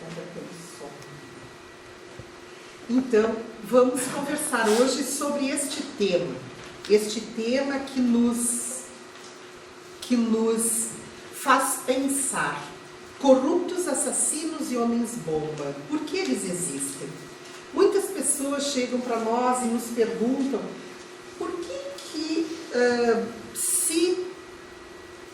Obrigada pelo som. Então, vamos conversar hoje sobre este tema que nos faz pensar. Corruptos, assassinos e homens-bomba, por que eles existem? Muitas pessoas chegam para nós e nos perguntam por que se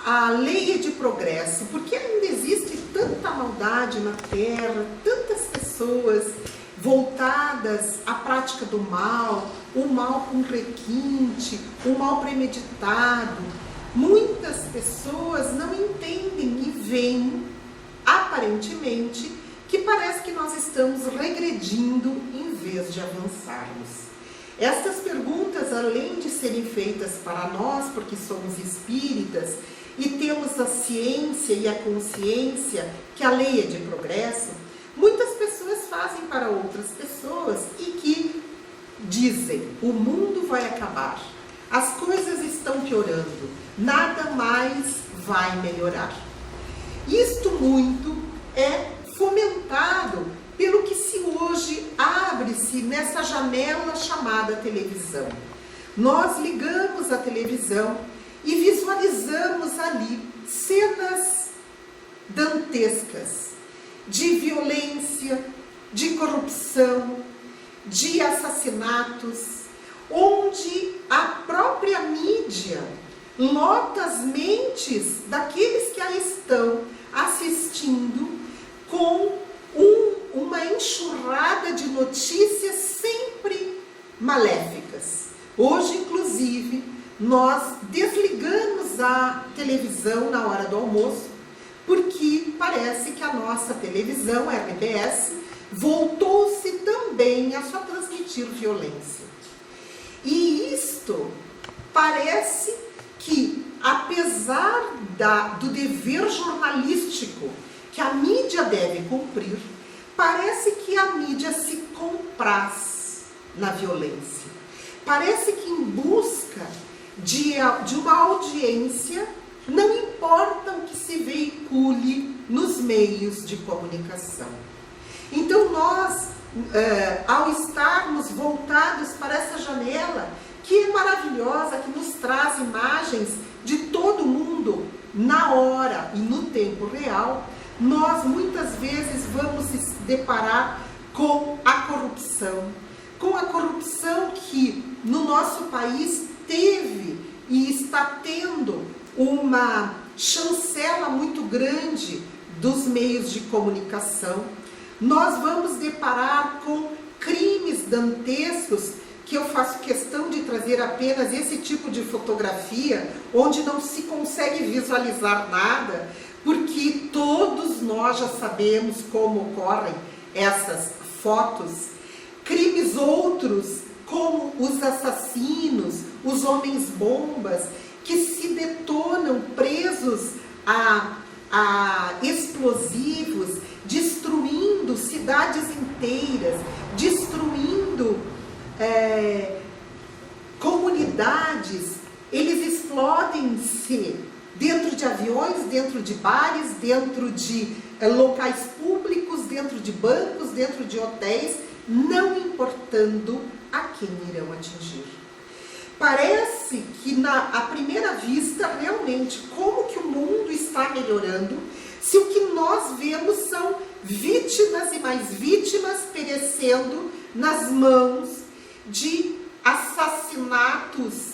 a lei é de progresso, por que ainda existe tanta maldade na Terra, tantas pessoas voltadas à prática do mal, o mal com requinte, o mal premeditado. Muitas pessoas não entendem e veem, aparentemente, que parece que nós estamos regredindo em vez de avançarmos. Estas perguntas, além de serem feitas para nós, porque somos espíritas e temos a ciência e a consciência que a lei é de progresso, muitas pessoas fazem para outras pessoas e que dizem: o mundo vai acabar, as coisas estão piorando, nada mais vai melhorar. Isto muito é fomentado pelo que se hoje abre-se nessa janela chamada televisão. Nós ligamos a televisão e visualizamos ali cenas dantescas de violência, de corrupção, de assassinatos, onde a própria mídia lota as mentes daqueles que a estão assistindo com uma enxurrada de notícias sempre maléficas. Hoje, inclusive, nós desligamos a televisão na hora do almoço, porque parece que a nossa televisão, a RBS, voltou-se também a só transmitir violência. E isto parece que, apesar do dever jornalístico que a mídia deve cumprir, parece que a mídia se compraz na violência. Parece que em busca de uma audiência, não importa o que se veicule nos meios de comunicação. Então nós, ao estarmos voltados para essa janela, que é maravilhosa, que nos traz imagens de todo mundo na hora e no tempo real, nós muitas vezes vamos se deparar com a corrupção que no nosso país teve e está tendo uma chancela muito grande dos meios de comunicação. Nós vamos deparar com crimes dantescos, que eu faço questão de trazer apenas esse tipo de fotografia, onde não se consegue visualizar nada, porque todos nós já sabemos como ocorrem essas fotos. Crimes outros, como os assassinos, os homens-bombas, que se detonam presos a explosivos, destruindo cidades inteiras, destruindo comunidades. Eles explodem-se dentro de aviões, dentro de bares, dentro de locais públicos, dentro de bancos, dentro de hotéis, não importando a quem irão atingir. Parece que à primeira vista, realmente, como que o mundo está melhorando, se o que nós vemos são vítimas e mais vítimas perecendo nas mãos de assassinatos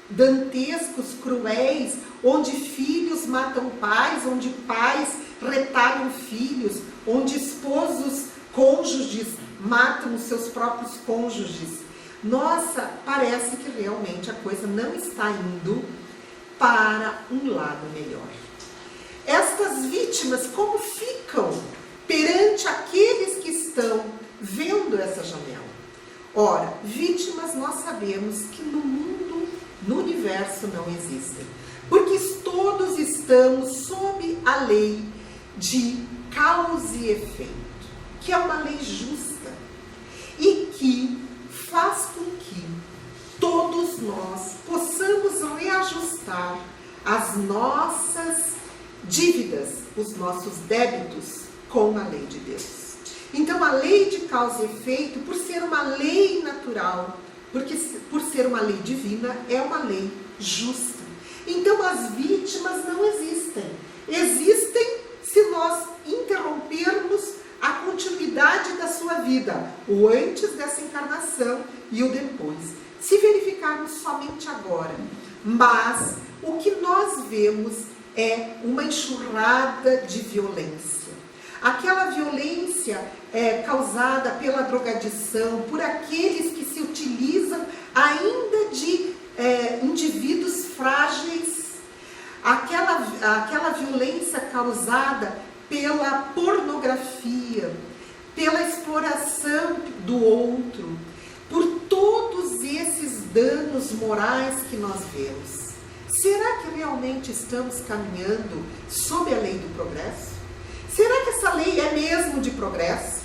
dantescos, cruéis, onde filhos matam pais, onde pais retalham filhos, onde esposos, cônjuges matam os seus próprios cônjuges. Nossa, parece que realmente a coisa não está indo para um lado melhor. Estas vítimas, como ficam perante aqueles que estão vendo essa janela? Ora, vítimas nós sabemos que no mundo, no universo não existem, porque todos estamos sob a lei de causa e efeito, que é uma lei justa e que faz com que todos nós possamos reajustar as nossas dívidas, os nossos débitos com a lei de Deus. Então a lei de causa e efeito, por ser uma lei natural, porque por ser uma lei divina, é uma lei justa. Então as vítimas não existem. Existem se nós interrompermos a continuidade da sua vida, o antes dessa encarnação e o depois. Se verificarmos somente agora. Mas o que nós vemos é uma enxurrada de violência. Aquela violência causada pela drogadição, por aqueles que se utilizam ainda de indivíduos frágeis, aquela violência causada pela pornografia, pela exploração do outro, por todos esses danos morais que nós vemos. Será que realmente estamos caminhando sob a lei do progresso? Será que essa lei é mesmo de progresso?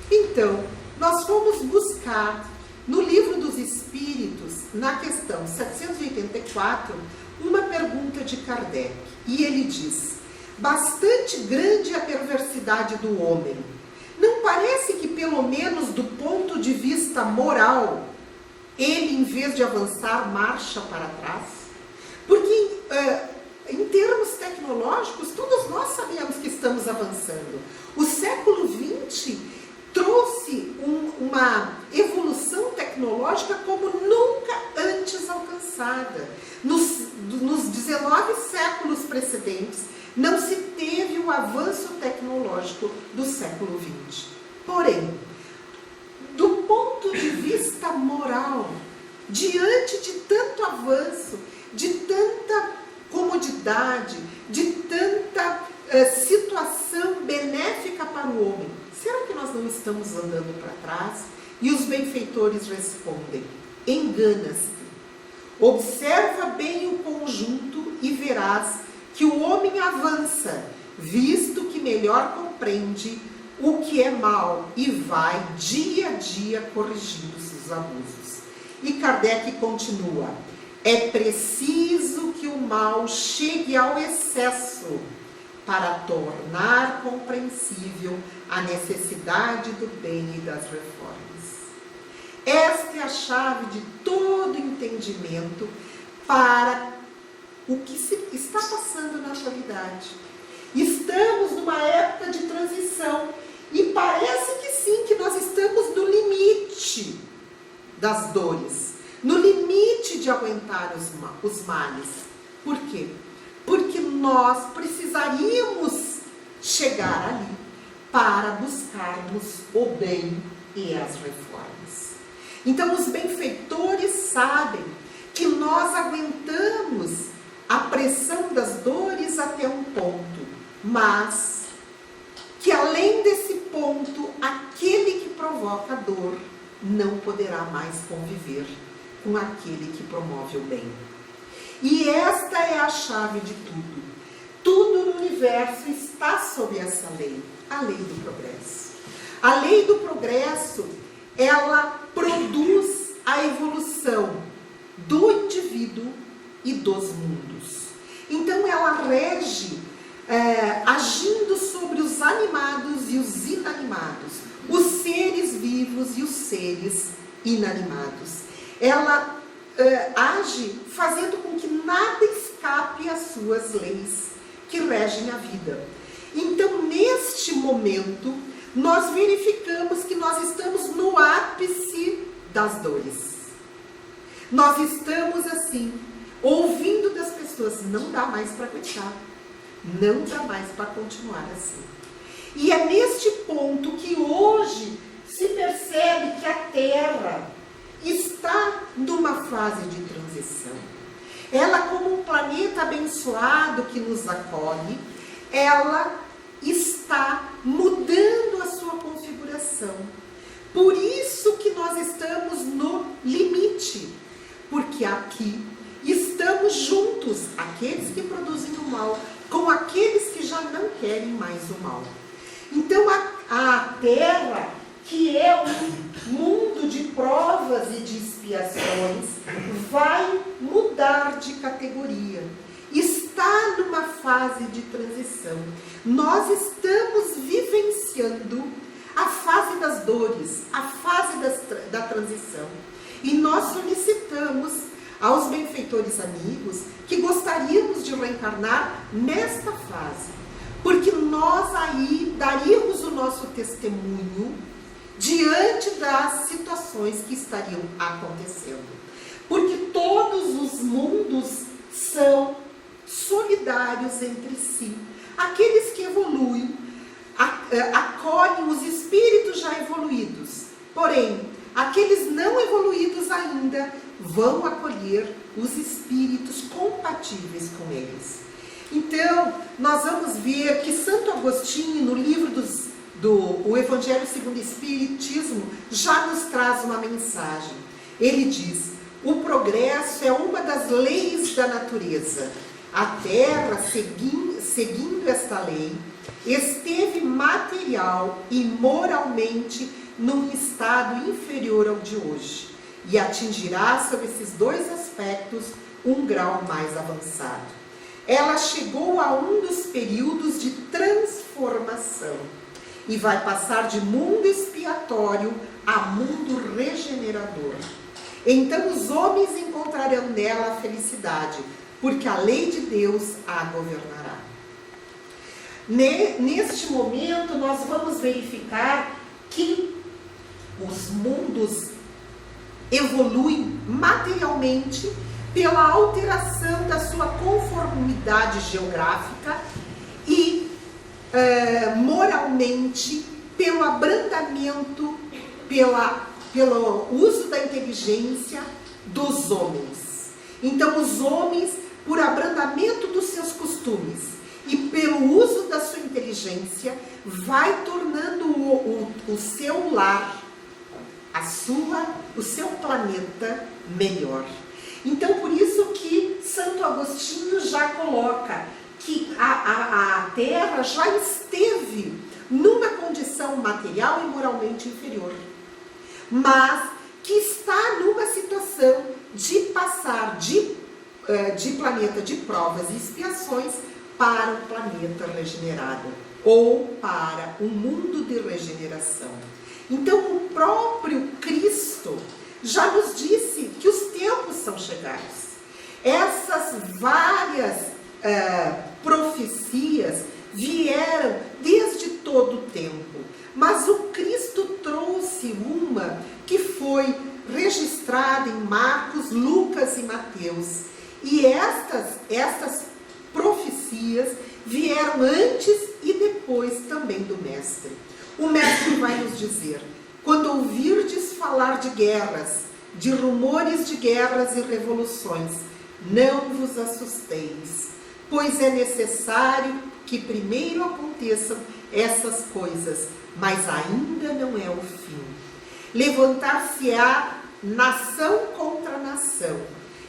Então, nós fomos buscar no Livro dos Espíritos, na questão 784, uma pergunta de Kardec. E ele diz: bastante grande a perversidade do homem. Não parece que, pelo menos do ponto de vista moral, ele, em vez de avançar, marcha para trás? Porque, em termos tecnológicos, todos nós sabemos que estamos avançando. O século XX trouxe uma evolução tecnológica como nunca antes alcançada. Nos 19 séculos precedentes, não se teve o avanço tecnológico do século XX. Porém, do ponto de vista moral, diante de tanto avanço, de tanta comodidade, de tanta situação benéfica para o homem, será que nós não estamos andando para trás? E os benfeitores respondem: engana-se. Observa bem o conjunto e verás que o homem avança, visto que melhor compreende o que é mal e vai dia a dia corrigindo seus abusos. E Kardec continua: é preciso que o mal chegue ao excesso para tornar compreensível a necessidade do bem e das reformas. Esta é a chave de todo entendimento para o que está passando na atualidade. Estamos numa época de transição e parece que sim, que nós estamos no limite das dores, no limite de aguentar os males. Por quê? Porque nós precisaríamos chegar ali para buscarmos o bem e as reformas. Então, os benfeitores sabem que nós aguentamos a pressão das dores até um ponto, mas que além desse ponto, aquele que provoca a dor não poderá mais conviver com aquele que promove o bem. E esta é a chave de tudo. Tudo no universo está sob essa lei, a lei do progresso. A lei do progresso, ela produz a evolução do indivíduo e dos mundos. Então ela rege, agindo sobre os animados e os inanimados, os seres vivos e os seres inanimados. Ela age fazendo com que nada escape às suas leis que regem a vida. Então, neste momento, nós verificamos que nós estamos no ápice das dores. Nós estamos assim, ouvindo das pessoas: não dá mais para aguentar, não dá mais para continuar assim. E é neste ponto que hoje se percebe que a Terra está numa fase de transição. Ela, como um planeta abençoado que nos acolhe, ela está mudando a sua configuração. Por isso que nós estamos no limite, porque aqui estamos juntos, aqueles que produzem o mal, com aqueles que já não querem mais o mal. Então a Terra, que é um mundo de provas e de expiações, vai mudar de categoria. Está numa fase de transição. Nós estamos vivenciando encarnar nesta fase, porque nós aí daríamos o nosso testemunho diante das situações que estariam acontecendo. Porque todos os mundos são solidários entre si. Aqueles que evoluem, acolhem os espíritos já evoluídos. Porém, aqueles não evoluídos ainda vão acolher os espíritos compatíveis com eles. Então, nós vamos ver que Santo Agostinho, no livro do Evangelho segundo o Espiritismo, já nos traz uma mensagem. Ele diz: o progresso é uma das leis da natureza. A Terra, seguindo esta lei, esteve material e moralmente num estado inferior ao de hoje, e atingirá sobre esses dois aspectos um grau mais avançado. Ela chegou a um dos períodos de transformação e vai passar de mundo expiatório a mundo regenerador. Então os homens encontrarão nela a felicidade, porque a lei de Deus a governará. Neste momento nós vamos verificar que os mundos evoluem materialmente pela alteração da sua conformidade geográfica e moralmente pelo abrandamento, pelo uso da inteligência dos homens. Então os homens, por abrandamento dos seus costumes e pelo uso da sua inteligência, vai tornando o seu lar, o seu planeta melhor. Então, por isso que Santo Agostinho já coloca que a Terra já esteve numa condição material e moralmente inferior, mas que está numa situação de passar de planeta de provas e expiações para um planeta regenerado, ou para um mundo de regeneração. Então, o próprio Cristo já nos disse que os tempos são chegados. Essas várias profecias vieram desde todo o tempo, mas o Cristo trouxe uma que foi registrada em Marcos, Lucas e Mateus. E estas profecias vieram antes e depois também do Mestre. O Mestre vai nos dizer: quando ouvirdes falar de guerras, de rumores de guerras e revoluções, não vos assusteis, pois é necessário que primeiro aconteçam essas coisas, mas ainda não é o fim. Levantar-se-á nação contra nação,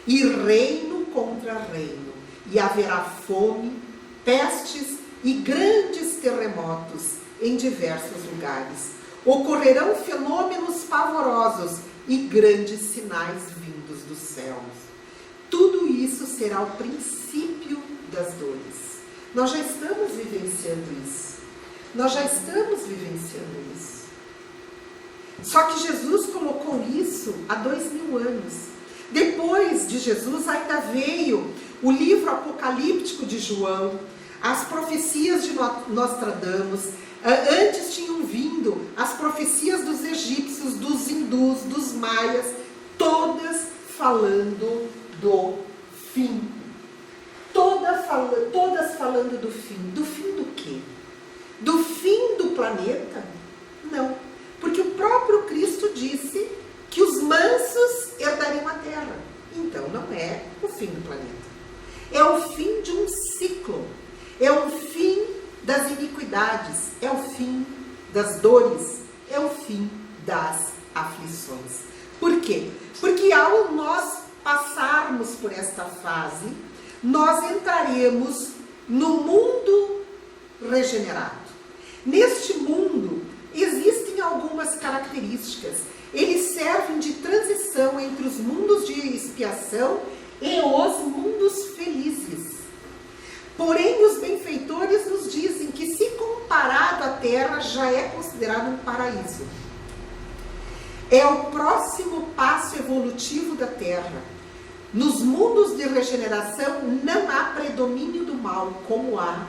e reino contra reino, e haverá fome, pestes e grandes terremotos em diversos lugares. Ocorrerão fenômenos pavorosos e grandes sinais vindos dos céus. Tudo isso será o princípio das dores. Nós já estamos vivenciando isso. Só que Jesus colocou isso há 2000 anos. Depois de Jesus ainda veio o livro apocalíptico de João, as profecias de Nostradamus. Antes tinham vindo as profecias dos egípcios, dos hindus, dos maias, todas falando do fim. Todas falando do fim. Do fim do quê? Do fim do planeta? Não. Porque o próprio Cristo disse que os mansos herdariam a terra. Então não é o fim do planeta. É o fim de um ciclo. É o fim das iniquidades. É o fim das dores. É o fim das aflições. Por quê? Porque ao nós passarmos por esta fase, nós entraremos no mundo regenerado. Neste mundo existem algumas características. Eles servem de transição entre os mundos de expiação e os mundos felizes. Porém, os benfeitores nos dizem que, se comparado à Terra, já é considerado um paraíso. É o próximo passo evolutivo da Terra. Nos mundos de regeneração não há predomínio do mal como há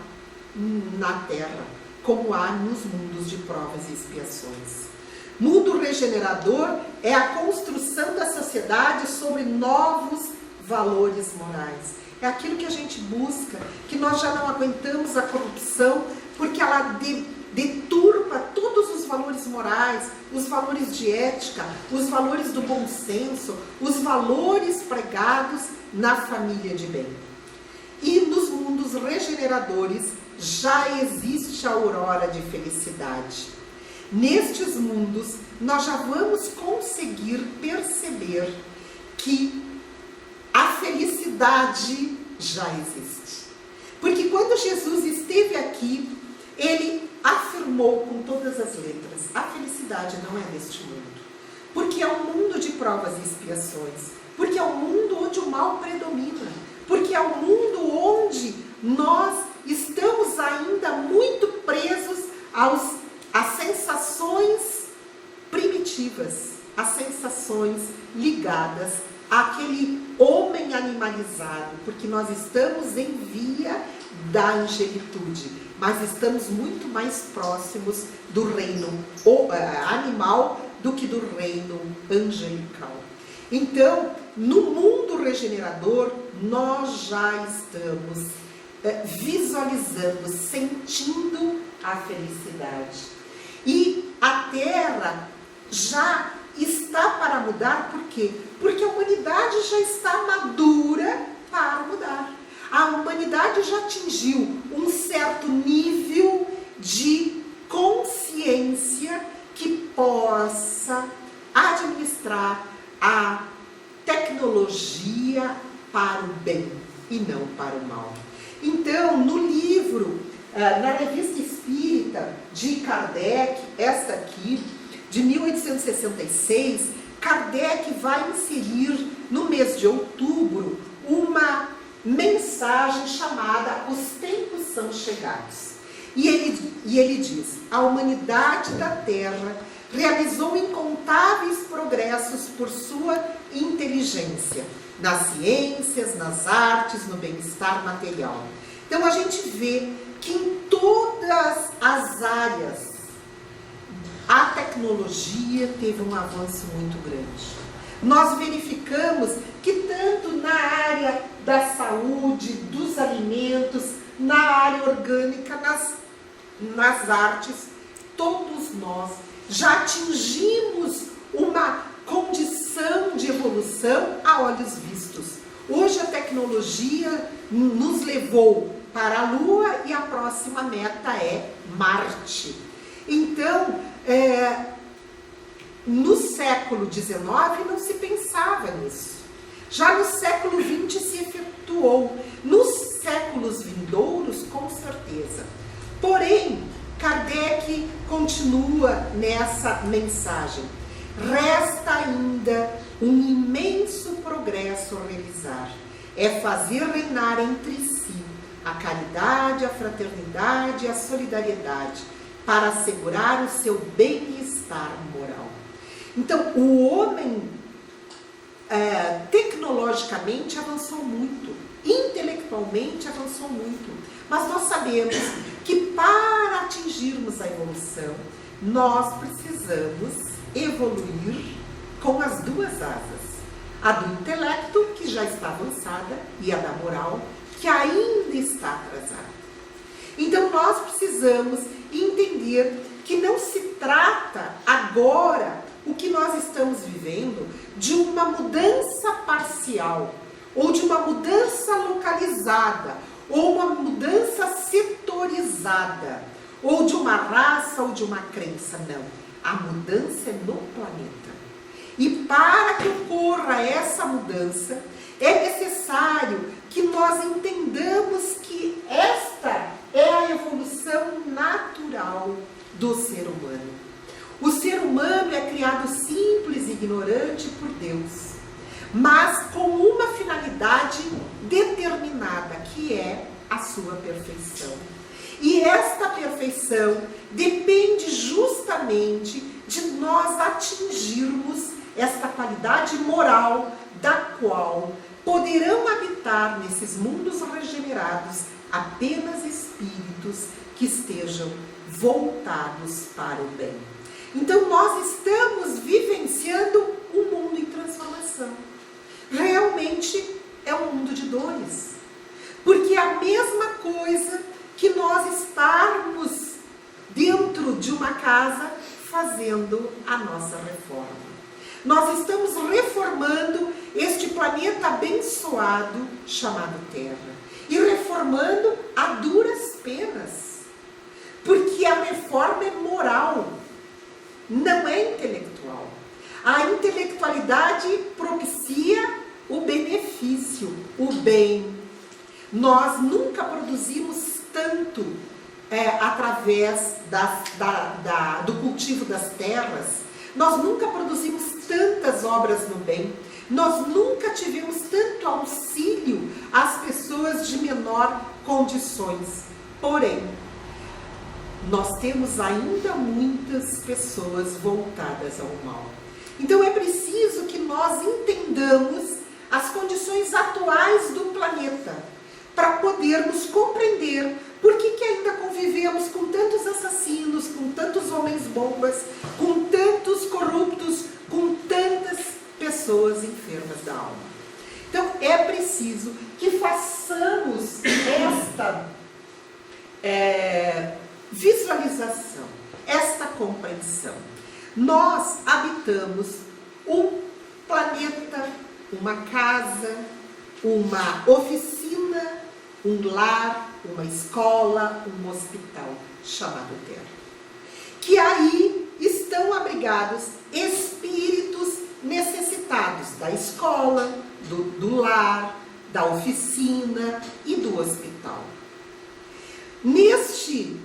na Terra, como há nos mundos de provas e expiações. Mundo regenerador é a construção da sociedade sobre novos valores morais. É aquilo que a gente busca, que nós já não aguentamos a corrupção, porque ela deturpa todos os valores morais, os valores de ética, os valores do bom senso, os valores pregados na família de bem. E nos mundos regeneradores já existe a aurora de felicidade. Nestes mundos, nós já vamos conseguir perceber que a felicidade já existe. Porque quando Jesus esteve aqui, ele afirmou com todas as letras: a felicidade não é neste mundo. Porque é um mundo de provas e expiações. Porque é um mundo onde o mal predomina. Porque é um mundo onde nós estamos ainda muito presos às sensações primitivas, às sensações ligadas àquele homem animalizado, porque nós estamos em via da angelitude, mas estamos muito mais próximos do reino animal do que do reino angelical. Então, no mundo regenerador, nós já estamos visualizando, sentindo a felicidade. E a Terra já está para mudar, por quê? Porque a humanidade já está madura para mudar. A humanidade já atingiu um certo nível de consciência que possa administrar a tecnologia para o bem e não para o mal. Então, no livro, na Revista Espírita de Kardec, esta aqui, de 1866, Kardec vai inserir no mês de outubro uma mensagem chamada Os Tempos São Chegados. E ele diz: a humanidade da Terra realizou incontáveis progressos por sua inteligência, nas ciências, nas artes, no bem-estar material. Então a gente vê que em todas as áreas a tecnologia teve um avanço muito grande. Nós verificamos que tanto na área da saúde, dos alimentos, na área orgânica, nas artes, todos nós já atingimos uma condição de evolução a olhos vistos. Hoje a tecnologia nos levou para a Lua e a próxima meta é Marte. Então, no século XIX não se pensava nisso. Já no século XX se efetuou. Nos séculos vindouros, com certeza. Porém, Kardec continua nessa mensagem: resta ainda um imenso progresso a realizar. É fazer reinar entre si a caridade, a fraternidade e a solidariedade, para assegurar o seu bem-estar moral. Então, o homem tecnologicamente avançou muito, intelectualmente avançou muito, mas nós sabemos que para atingirmos a evolução, nós precisamos evoluir com as duas asas. A do intelecto, que já está avançada, e a da moral, que ainda está atrasada. Então nós precisamos entender que não se trata agora, o que nós estamos vivendo, de uma mudança parcial, ou de uma mudança localizada, ou uma mudança setorizada, ou de uma raça ou de uma crença. Não, a mudança é no planeta. E para que ocorra essa mudança, é necessário que nós entendamos que esta é a evolução natural do ser humano. O ser humano é criado simples e ignorante por Deus, mas com uma finalidade determinada, que é a sua perfeição. E esta perfeição depende justamente de nós atingirmos esta qualidade moral da qual poderão habitar nesses mundos regenerados apenas espíritos que estejam voltados para o bem. Então nós estamos vivenciando um mundo em transformação. Realmente é um mundo de dores. Porque é a mesma coisa que nós estarmos dentro de uma casa fazendo a nossa reforma. Nós estamos reformando este planeta abençoado chamado Terra. E reformando a duras penas. Porque a reforma é moral, não é intelectual. A intelectualidade propicia o benefício, o bem. Nós nunca produzimos tanto através do cultivo das terras. Nós nunca produzimos tantas obras no bem. Nós nunca tivemos tanto auxílio às pessoas de menor condições. Porém, nós temos ainda muitas pessoas voltadas ao mal. Então é preciso que nós entendamos as condições atuais do planeta, para podermos compreender por que ainda convivemos com tantos assassinos, com tantos homens-bombas, com tantos corruptos, com tantas pessoas enfermas da alma. Então é preciso que façamos esta visualização, esta compreensão. Nós habitamos um planeta, uma casa, uma oficina, um lar, uma escola, um hospital chamado Terra. Que aí estão abrigados espíritos necessitados da escola, do lar, da oficina e do hospital. Neste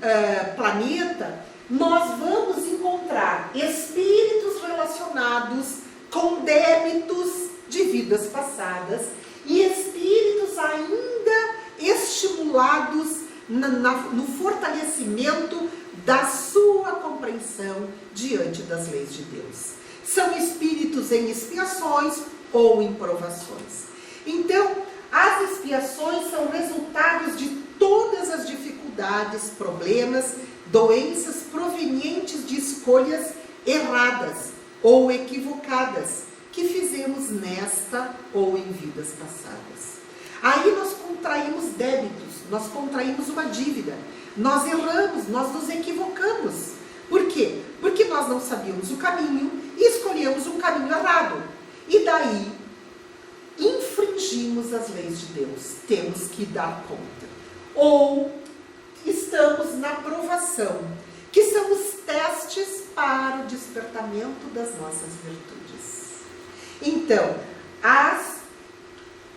planeta, nós vamos encontrar espíritos relacionados com débitos de vidas passadas e espíritos ainda estimulados no fortalecimento da sua compreensão diante das leis de Deus. São espíritos em expiações ou em provações. Então, as expiações são resultados de todas as dificuldades, problemas, doenças provenientes de escolhas erradas ou equivocadas que fizemos nesta ou em vidas passadas. Aí nós contraímos débitos, nós contraímos uma dívida, nós erramos, nós nos equivocamos. Por quê? Porque nós não sabíamos o caminho e escolhemos um caminho errado. E daí, infringimos as leis de Deus, temos que dar conta. Ou estamos na provação, que são os testes para o despertamento das nossas virtudes. Então, as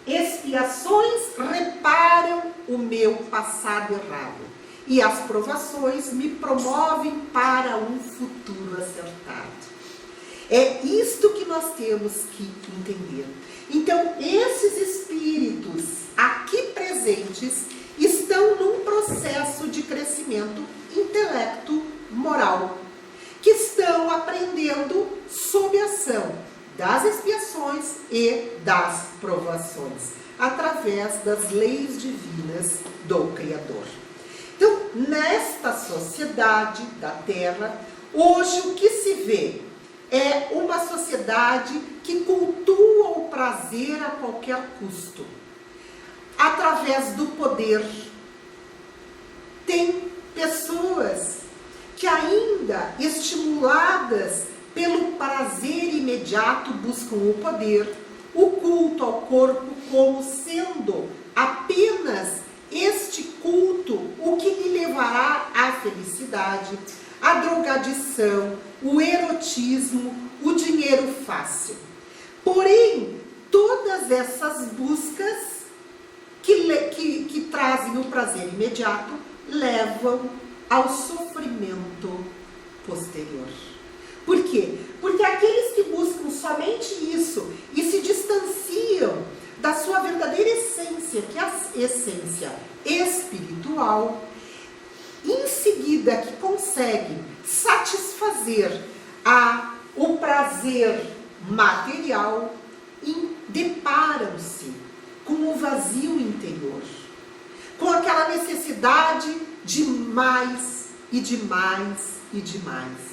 expiações reparam o meu passado errado e as provações me promovem para um futuro acertado. É isto que nós temos que entender. Então, esses espíritos aqui presentes estão num processo de crescimento intelecto-moral, que estão aprendendo sob a ação das expiações e das provações, através das leis divinas do Criador. Então, nesta sociedade da Terra, hoje o que se vê é uma sociedade que cultua o prazer a qualquer custo, através do poder. Tem pessoas que ainda estimuladas pelo prazer imediato buscam o poder, o culto ao corpo como sendo apenas este culto o que lhe levará à felicidade, a drogadição, o erotismo, o dinheiro fácil. Porém, todas essas buscas que trazem o prazer imediato levam ao sofrimento posterior. Por quê? Porque aqueles que buscam somente isso e se distanciam da sua verdadeira essência, que é a essência espiritual, em seguida que conseguem satisfazer o prazer material, deparam-se com o vazio interior, com aquela necessidade de mais e de mais e de mais.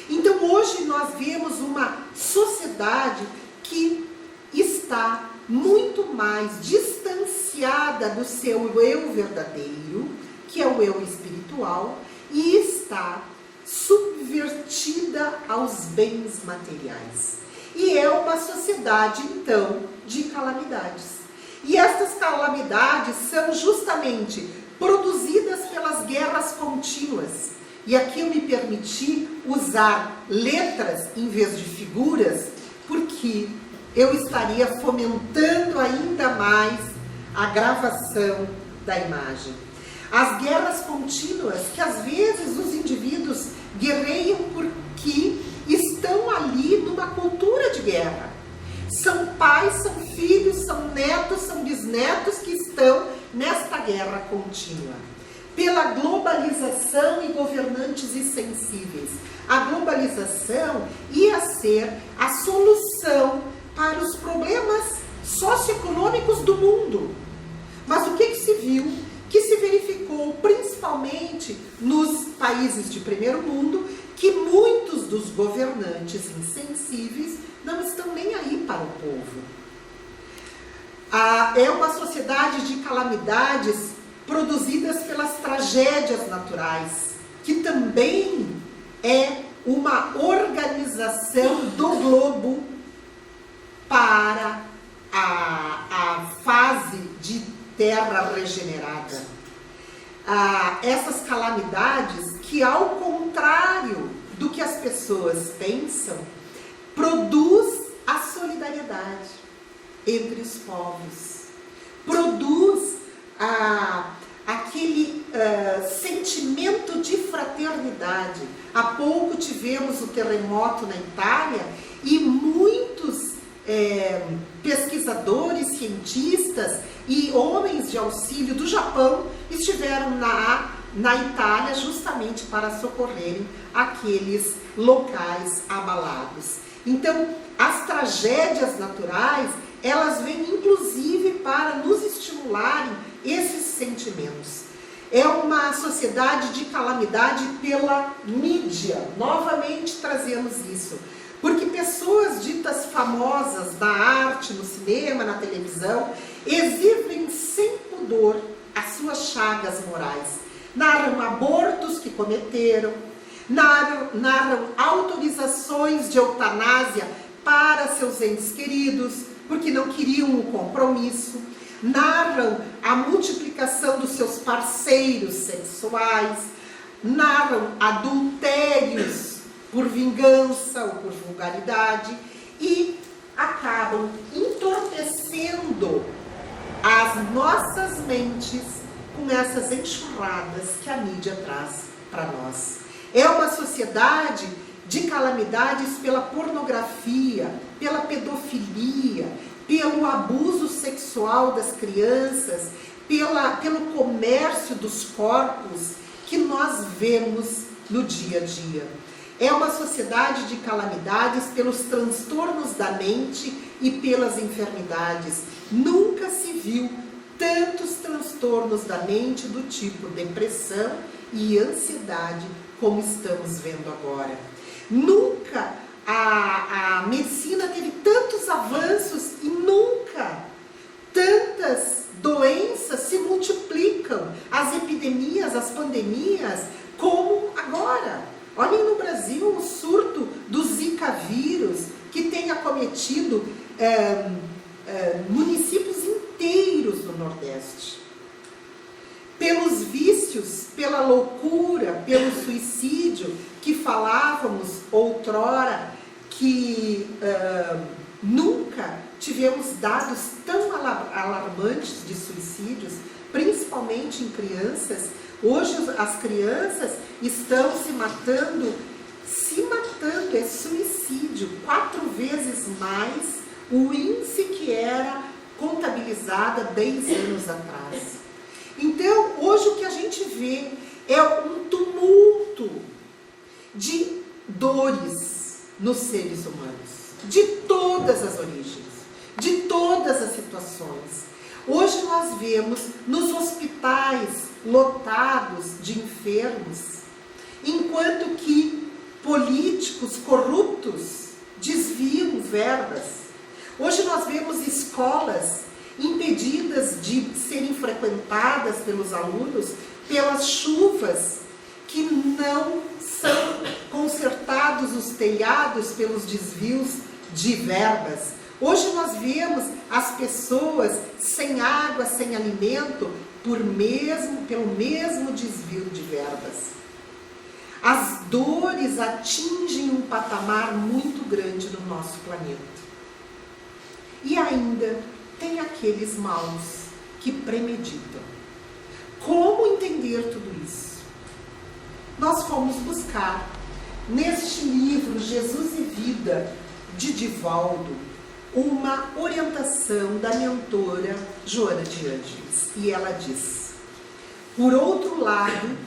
Então hoje nós vemos uma sociedade que está muito mais distanciada do seu eu verdadeiro, que é o eu espiritual, e está subvertida aos bens materiais. E é uma sociedade, então, de calamidades. E estas calamidades são justamente produzidas pelas guerras contínuas. E aqui eu me permiti usar letras em vez de figuras, porque eu estaria fomentando ainda mais a gravação da imagem. As guerras contínuas, que às vezes os indivíduos guerreiam porque estão ali numa cultura de guerra. São pais, são filhos, são netos, são bisnetos que estão nesta guerra contínua. Pela globalização e governantes insensíveis. A globalização ia ser a solução para os problemas socioeconômicos do mundo. Mas o que se viu? Que se verificou principalmente nos países de primeiro mundo, que muitos dos governantes insensíveis não estão nem aí para o povo. É uma sociedade de calamidades produzidas pelas tragédias naturais, que também é uma organização do globo para a fase de terra regenerada. Essas calamidades que, ao contrário do que as pessoas pensam, produz a solidariedade entre os povos, produz aquele sentimento de fraternidade. Há pouco tivemos o terremoto na Itália e muitos pesquisadores, cientistas e homens de auxílio do Japão estiveram na Itália justamente para socorrerem aqueles locais abalados. Então, as tragédias naturais, elas vêm inclusive para nos estimularem esses sentimentos. É uma sociedade de calamidade pela mídia. Novamente trazemos isso. Porque pessoas ditas famosas na arte, no cinema, na televisão, exibem sem pudor as suas chagas morais. Narram abortos que cometeram, narram autorizações de eutanásia para seus entes queridos, porque não queriam o compromisso. Narram a multiplicação dos seus parceiros sexuais, narram adultérios por vingança ou por vulgaridade e acabam entorpecendo as nossas mentes com essas enxurradas que a mídia traz para nós. É uma sociedade de calamidades pela pornografia, pela pedofilia, pelo abuso sexual das crianças, pelo comércio dos corpos que nós vemos no dia a dia. É uma sociedade de calamidades pelos transtornos da mente e pelas enfermidades. Nunca se viu tantos transtornos da mente do tipo depressão e ansiedade como estamos vendo agora. Nunca a medicina teve tantos avanços e nunca tantas doenças se multiplicam, as epidemias, as pandemias, como agora. Olhem no Brasil o surto do Zika vírus, que tem acometido municípios inteiros no Nordeste. Pelos vícios, pela loucura, pelo suicídio, que falávamos outrora, que nunca tivemos dados tão alarmantes de suicídios, principalmente em crianças. Hoje as crianças estão se matando, é suicídio, 4 vezes mais o índice que era contabilizado há 10 anos atrás. Então, hoje o que a gente vê é um tumulto de dores nos seres humanos, de todas as origens, de todas as situações. Hoje nós vemos nos hospitais lotados de enfermos, enquanto que políticos corruptos desviam verbas. Hoje nós vemos escolas impedidas de serem frequentadas pelos alunos pelas chuvas, que não são consertados os telhados pelos desvios de verbas. Hoje nós vemos as pessoas sem água, sem alimento, pelo mesmo desvio de verbas. As dores atingem um patamar muito grande no nosso planeta. E ainda tem aqueles maus que premeditam. Como entender tudo isso? Nós fomos buscar neste livro Jesus e Vida, de Divaldo, uma orientação da mentora Joana de Ângeles. E ela diz: por outro lado,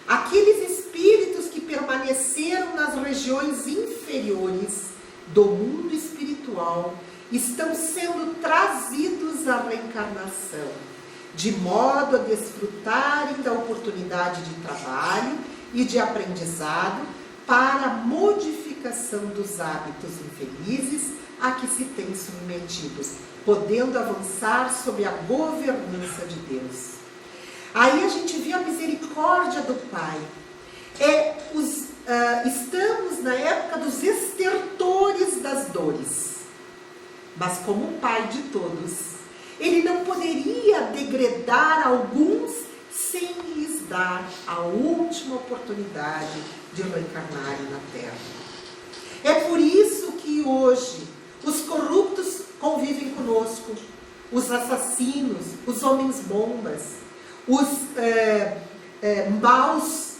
aqueles espíritos que permaneceram nas regiões inferiores do mundo espiritual estão sendo trazidos à reencarnação, de modo a desfrutarem da oportunidade de trabalho e de aprendizado para a modificação dos hábitos infelizes a que se têm submetidos, podendo avançar sob a governança de Deus. Aí a gente vê a misericórdia do Pai. Estamos na época dos estertores das dores, mas como o Pai de todos, Ele não poderia degradar alguns sem lhes dar a última oportunidade de reencarnarem na Terra. É por isso que hoje os corruptos convivem conosco, os assassinos, os homens-bombas, os maus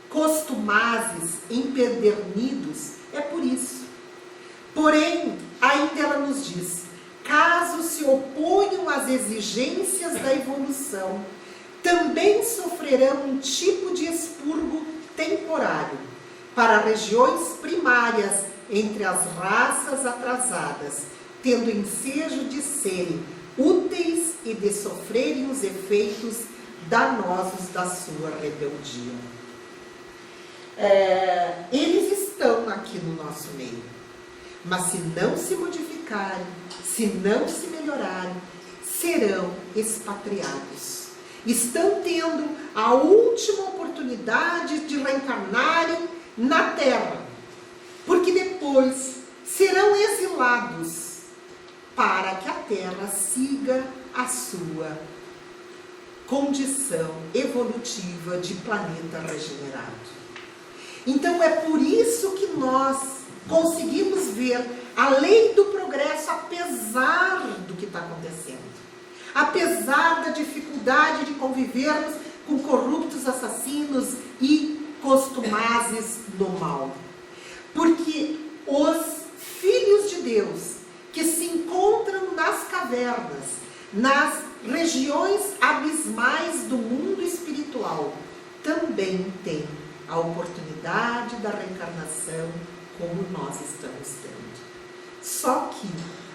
costumazes, empedernidos. É por isso. Porém, ainda ela nos diz: caso se oponham às exigências da evolução, também sofrerão um tipo de expurgo temporário para regiões primárias entre as raças atrasadas, tendo ensejo de serem úteis e de sofrerem os efeitos danosos da sua rebeldia. Eles estão aqui no nosso meio, mas se não se modificarem, se não se melhorarem, serão expatriados. Estão tendo a última oportunidade de reencarnarem na Terra, porque depois serão exilados para que a Terra siga a sua condição evolutiva de planeta regenerado. Então é por isso que nós conseguimos ver a lei do progresso, apesar do que está acontecendo. Apesar da dificuldade de convivermos com corruptos, assassinos e costumazes do mal. Porque os filhos de Deus que se encontram nas cavernas, nas regiões abismais do mundo espiritual, também têm a oportunidade da reencarnação como nós estamos tendo. Só que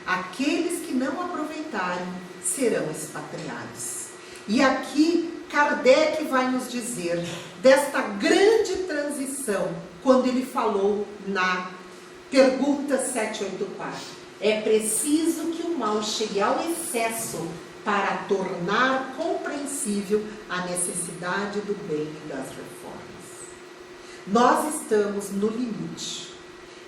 aqueles que não aproveitarem serão expatriados. E aqui Kardec vai nos dizer desta grande transição, quando ele falou na pergunta 784. É preciso que o mal chegue ao excesso para tornar compreensível a necessidade do bem e das reformas. Nós estamos no limite.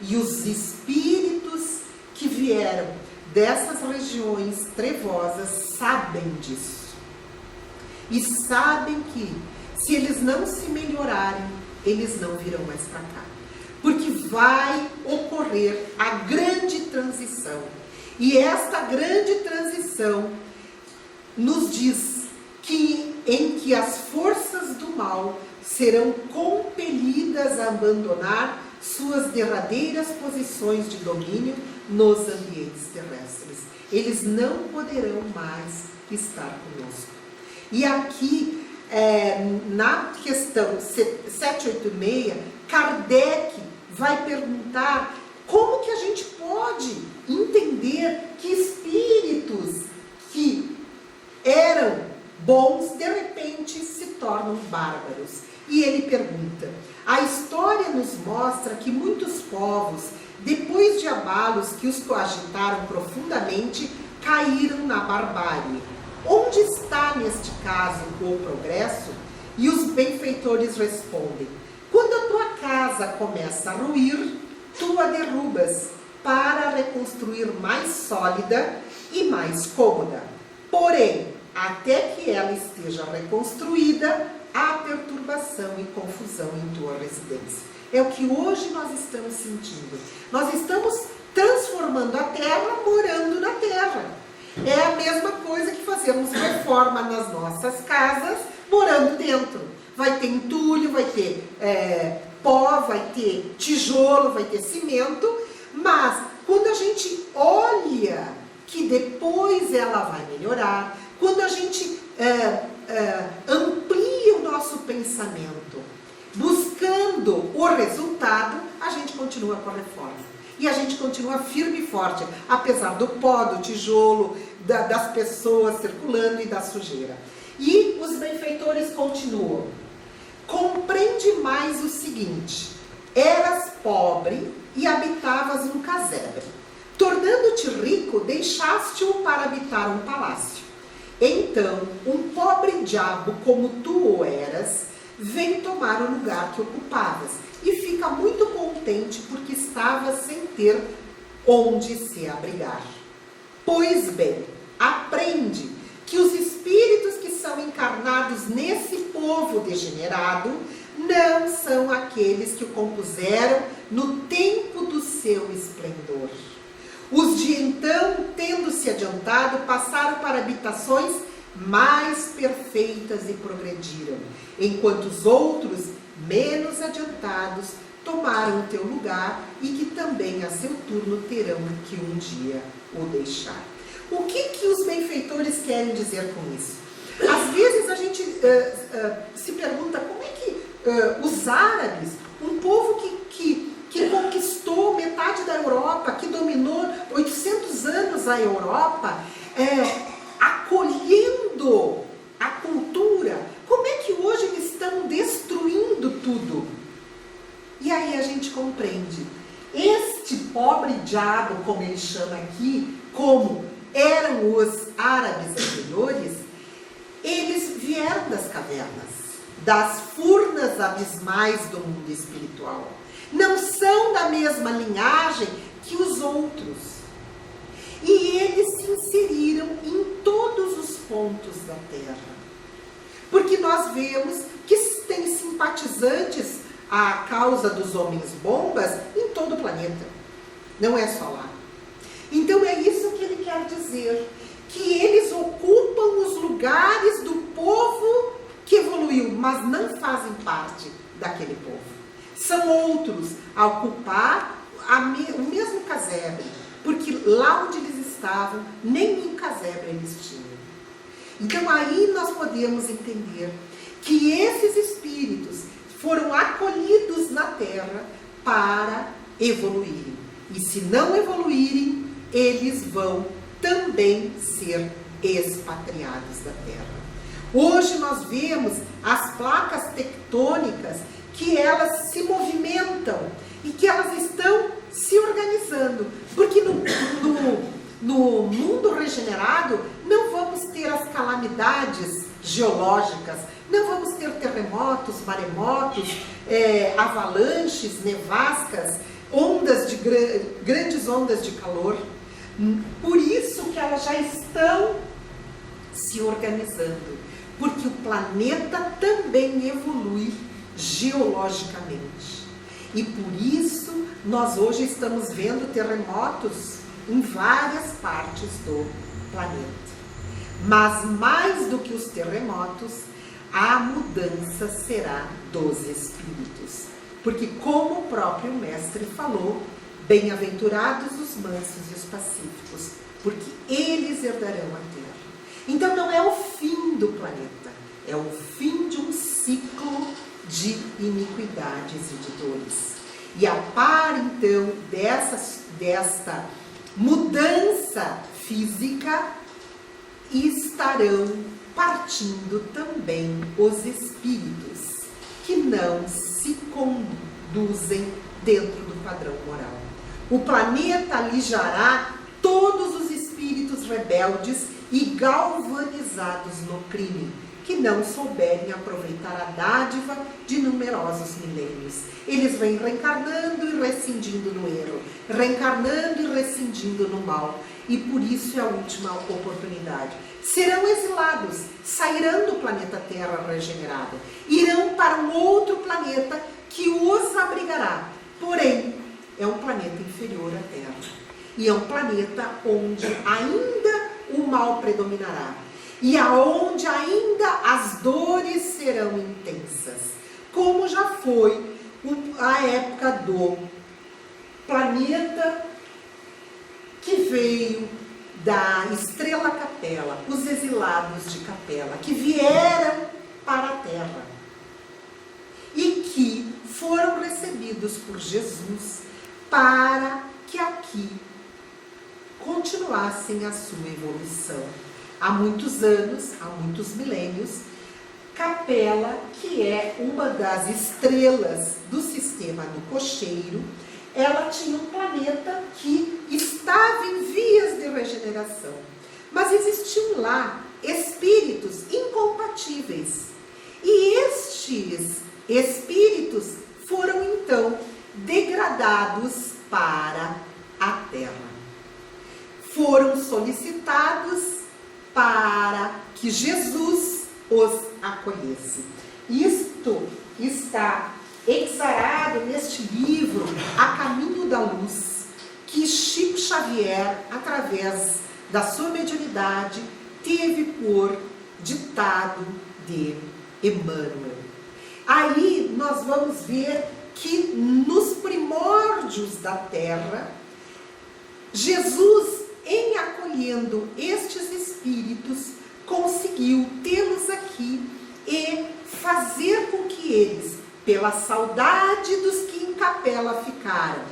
E os espíritos que vieram dessas regiões trevosas sabem disso. E sabem que, se eles não se melhorarem, eles não virão mais para cá. Porque vai ocorrer a grande transição. E esta grande transição nos diz que em que as forças do mal serão compelidas a abandonar suas derradeiras posições de domínio nos ambientes terrestres. Eles não poderão mais estar conosco. E aqui, na questão 786, Kardec vai perguntar como que a gente pode entender que espíritos que eram bons, de repente se tornam bárbaros? E ele pergunta: a história nos mostra que muitos povos, depois de abalos que os coagitaram profundamente, caíram na barbárie. Onde está, neste caso, o progresso? E os benfeitores respondem: quando a tua casa começa a ruir, tu a derrubas, para reconstruir mais sólida e mais cômoda. Porém, até que ela esteja reconstruída, há perturbação e confusão em tua residência. É o que hoje nós estamos sentindo. Nós estamos transformando a terra, morando na terra. É a mesma coisa que fazemos reforma nas nossas casas, morando dentro. Vai ter entulho, vai ter pó, vai ter tijolo, vai ter cimento, mas quando a gente olha que depois ela vai melhorar, quando a gente amplia o nosso pensamento, buscando o resultado, a gente continua com a reforma. E a gente continua firme e forte, apesar do pó, do tijolo, das pessoas circulando e da sujeira. E os benfeitores continuam: compreende mais o seguinte: eras pobre e habitavas um casebre. Tornando-te rico, deixaste-o para habitar um palácio. Então, um pobre diabo como tu o eras, vem tomar o lugar que ocupavas e fica muito contente porque estava sem ter onde se abrigar. Pois bem, aprende que os espíritos que são encarnados nesse povo degenerado não são aqueles que o compuseram no tempo do seu esplendor. Os de então, tendo se adiantado, passaram para habitações mais perfeitas e progrediram, enquanto os outros, menos adiantados, tomaram o teu lugar e que também a seu turno terão que um dia o deixar. O que os benfeitores querem dizer com isso? Às vezes a gente se pergunta como é que os árabes, um povo que conquistou metade da Europa, que dominou 800 anos a Europa, acolhendo a cultura, como é que hoje eles estão destruindo tudo? E aí a gente compreende. Este pobre diabo, como ele chama aqui, como eram os árabes anteriores, eles vieram das cavernas, das furnas abismais do mundo espiritual. Não são da mesma linhagem que os outros. E eles se inseriram em todos os pontos da Terra. Porque nós vemos que tem simpatizantes à causa dos homens-bombas em todo o planeta. Não é só lá. Então é isso que ele quer dizer. Que eles ocupam os lugares do povo que evoluiu, mas não fazem parte daquele povo. São outros a ocupar o mesmo casebre, porque lá onde eles estavam, nenhum casebre eles tinham. Então aí nós podemos entender que esses espíritos foram acolhidos na Terra para evoluírem. E se não evoluírem, eles vão também ser expatriados da Terra. Hoje nós vemos as placas tectônicas que elas se movimentam e que elas estão se organizando. Porque no mundo regenerado não vamos ter as calamidades geológicas, não vamos ter terremotos, maremotos, avalanches, nevascas, grandes ondas de calor. Por isso que elas já estão se organizando, porque o planeta também evolui geologicamente. E por isso nós hoje estamos vendo terremotos em várias partes do planeta. Mas mais do que os terremotos, a mudança será dos espíritos. Porque como o próprio mestre falou, bem-aventurados os mansos e os pacíficos, porque eles herdarão a terra. Então não é o fim do planeta, é o fim de um ciclo de iniquidades e de dores. E a par, então, desta mudança física, estarão partindo também os espíritos que não se conduzem dentro do padrão moral. O planeta alijará todos os espíritos rebeldes e galvanizados no crime, que não souberem aproveitar a dádiva de numerosos milênios. Eles vêm reencarnando e rescindindo no erro, reencarnando e rescindindo no mal. E por isso é a última oportunidade. Serão exilados, sairão do planeta Terra regenerado, irão para um outro planeta que os abrigará. Porém, é um planeta inferior à Terra. E é um planeta onde ainda o mal predominará. E aonde ainda as dores serão intensas. Como já foi a época do planeta que veio da estrela Capela, os exilados de Capela, que vieram para a Terra e que foram recebidos por Jesus para que aqui continuassem a sua evolução. Há muitos anos, há muitos milênios, Capela, que é uma das estrelas do sistema do Cocheiro, ela tinha um planeta que estava em vias de regeneração. Mas existiam lá espíritos incompatíveis. E estes espíritos foram então degradados para a Terra. Foram solicitados para que Jesus os acolhesse. Isto está exarado neste livro A Caminho da Luz, que Chico Xavier, através da sua mediunidade, teve por ditado de Emmanuel. Aí nós vamos ver que nos primórdios da Terra, Jesus, em acolhendo estes espíritos, conseguiu tê-los aqui e fazer com que eles, pela saudade dos que em Capela ficaram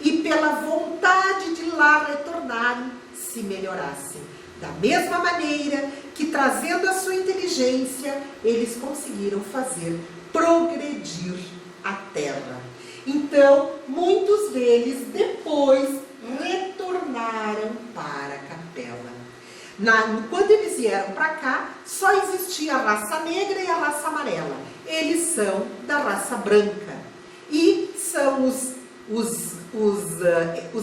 e pela vontade de lá retornarem, se melhorassem. Da mesma maneira que, trazendo a sua inteligência, eles conseguiram fazer progredir a Terra. Então, muitos deles depois retornaram para Capela. Quando eles vieram para cá, só existia a raça negra e a raça amarela. Eles são da raça branca e são os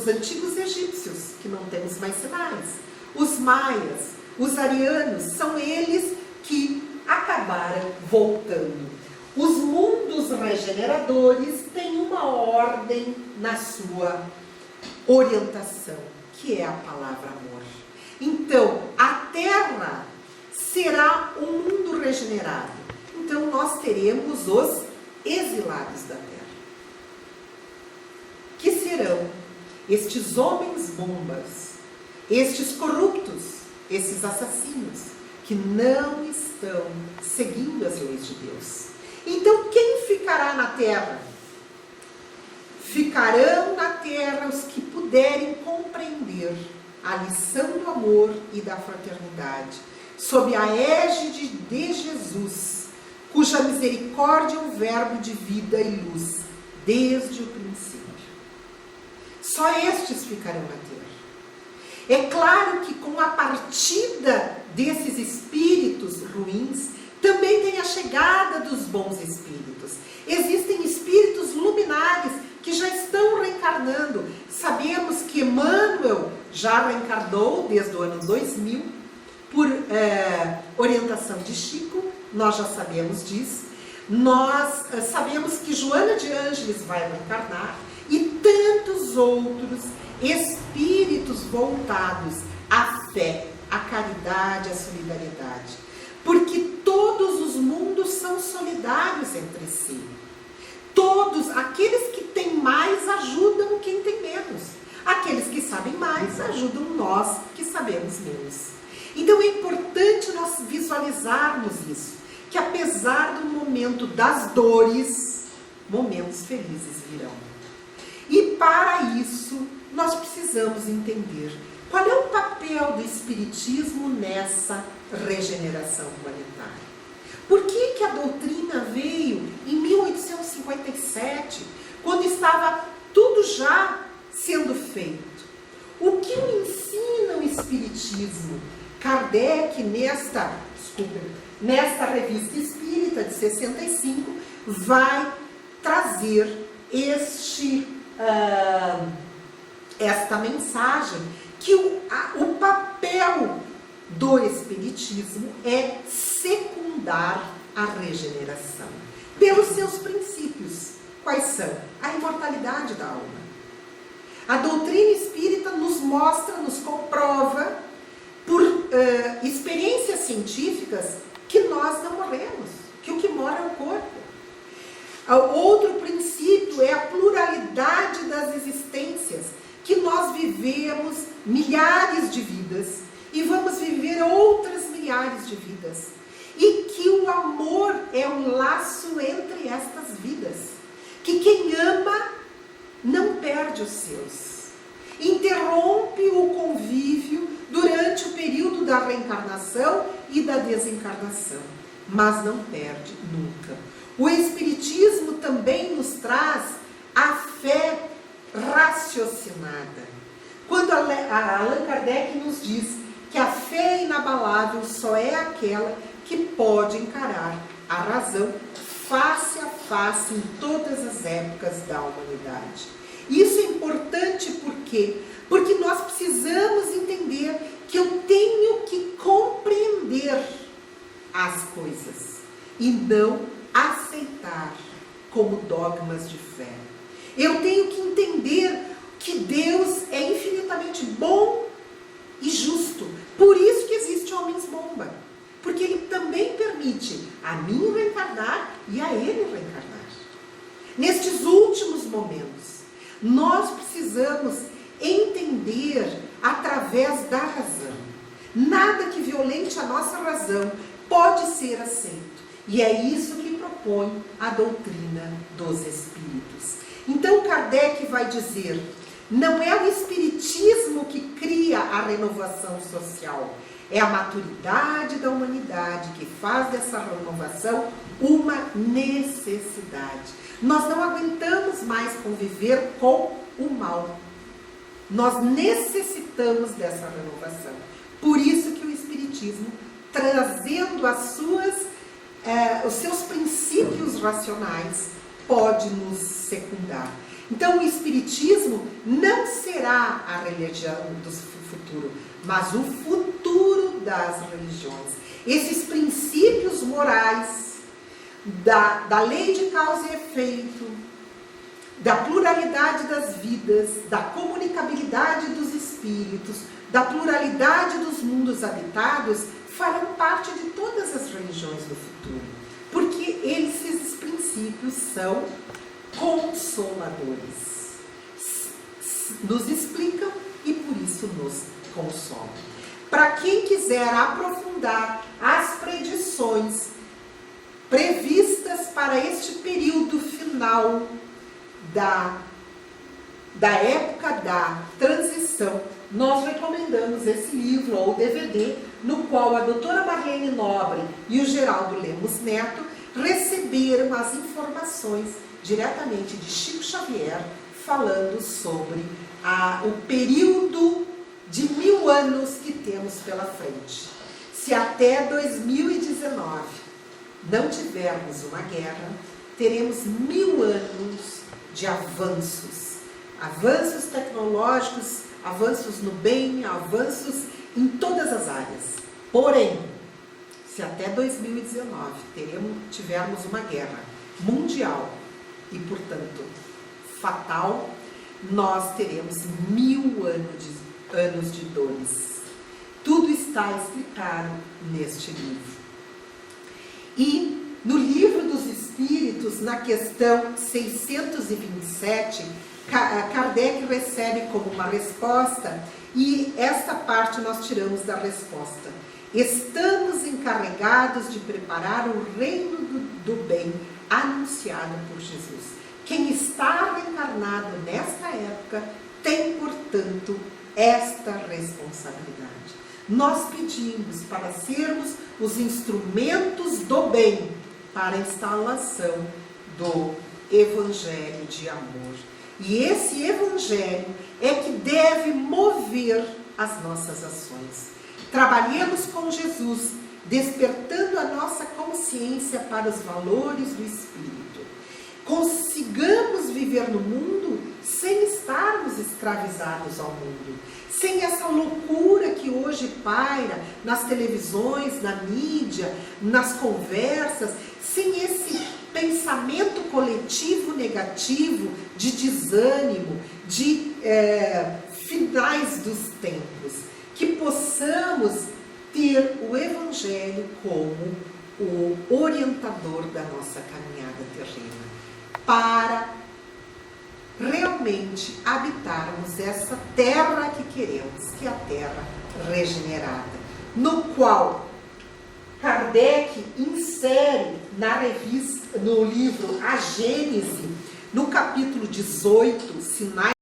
antigos egípcios, que não temos mais sinais. Os maias, os arianos, são eles que acabaram voltando. Os mundos regeneradores têm uma ordem na sua orientação, que é a palavra amor. Então, a Terra será um mundo regenerado. Então, nós teremos os exilados da Terra, que serão estes homens bombas, estes corruptos, esses assassinos, que não estão seguindo as leis de Deus. Então, quem ficará na Terra? Ficarão na Terra os que puderem compreender a lição do amor e da fraternidade, sob a égide de Jesus, cuja misericórdia é um verbo de vida e luz, desde o princípio. Só estes ficarão na Terra. É claro que com a partida desses espíritos ruins, também tem a chegada dos bons espíritos. Existem espíritos luminares que já estão reencarnando. Sabemos que Emmanuel já reencarnou desde o ano 2000, por orientação de Chico, nós já sabemos disso. Nós sabemos que Joana de Ângeles vai reencarnar e tantos outros espíritos voltados à fé, à caridade, à solidariedade. Porque todos os mundos são solidários entre si. Todos, aqueles que têm mais ajudam quem tem menos. Aqueles que sabem mais ajudam nós que sabemos menos. Então é importante nós visualizarmos isso, que apesar do momento das dores, momentos felizes virão. isso, nós precisamos entender qual é o papel do Espiritismo nessa regeneração planetária. Por que a doutrina veio em 1857, quando estava tudo já sendo feito? O que ensina o Espiritismo? Kardec, nesta revista espírita de 65, vai trazer esta mensagem, que o papel do Espiritismo é secundar a regeneração, pelos seus princípios. Quais são? A imortalidade da alma. A doutrina espírita nos mostra, nos comprova, por experiências científicas, que nós não morremos, que o que mora é o corpo. Outro princípio é a pluralidade das existências, que nós vivemos milhares de vidas e vamos viver outras milhares de vidas. E que o amor é um laço entre estas vidas. Que quem ama não perde os seus. Interrompe o convívio durante o período da reencarnação e da desencarnação, mas não perde nunca. O Espiritismo também nos traz a fé raciocinada. Quando Allan Kardec nos diz que a fé inabalável só é aquela que pode encarar a razão face a face em todas as épocas da humanidade. Isso é importante por quê? Porque nós precisamos entender que eu tenho que compreender as coisas e não aceitar como dogmas de fé. Eu tenho que entender que Deus é infinitamente bom e justo. Por isso que existe homens-bomba. Porque Ele também permite a mim reencarnar e a Ele reencarnar. Nestes últimos momentos, nós precisamos entender através da razão. Nada que violente a nossa razão pode ser aceito. E é isso que propõe a doutrina dos Espíritos. Então Kardec vai dizer, não é o Espiritismo que cria a renovação social, é a maturidade da humanidade que faz dessa renovação uma necessidade. Nós não aguentamos mais conviver com o mal. Nós necessitamos dessa renovação. Por isso que o Espiritismo, trazendo os seus princípios racionais, pode nos secundar. Então o Espiritismo não será a religião do futuro, mas o futuro das religiões. Esses princípios morais da lei de causa e efeito, da pluralidade das vidas, da comunicabilidade dos espíritos, da pluralidade dos mundos habitados, farão parte de todas as religiões do futuro, porque esses princípios são consoladores, nos explicam e por isso nos consolam. Para quem quiser aprofundar as predições previstas para este período final da época da transição, nós recomendamos esse livro ou DVD, no qual a doutora Marlene Nobre e o Geraldo Lemos Neto receberam as informações diretamente de Chico Xavier, falando sobre o período de 1000 anos que temos pela frente. Se até 2019 não tivermos uma guerra, teremos 1000 anos de avanços tecnológicos, avanços no bem, avanços em todas as áreas. Porém, se até 2019 tivermos uma guerra mundial e, portanto, fatal, nós teremos 1000 anos de dores. Tudo está explicado neste livro. E no Livro dos Espíritos, na questão 627, Kardec recebe como uma resposta, e esta parte nós tiramos da resposta. Estamos encarregados de preparar o reino do bem anunciado por Jesus. Quem está reencarnado nesta época portanto, esta responsabilidade. Nós pedimos para sermos os instrumentos do bem para a instalação do Evangelho de amor. E esse Evangelho é que deve mover as nossas ações. Trabalhemos com Jesus, despertando a nossa consciência para os valores do Espírito. Consigamos viver no mundo sem estarmos escravizados ao mundo, sem essa loucura que hoje paira nas televisões, na mídia, nas conversas, sem esse pensamento coletivo negativo de desânimo, de finais dos tempos. Que possamos ter o Evangelho como o orientador da nossa caminhada terrena, para realmente habitarmos essa terra que queremos, que é a terra regenerada, no qual Kardec insere no livro A Gênese, no capítulo 18, Sinais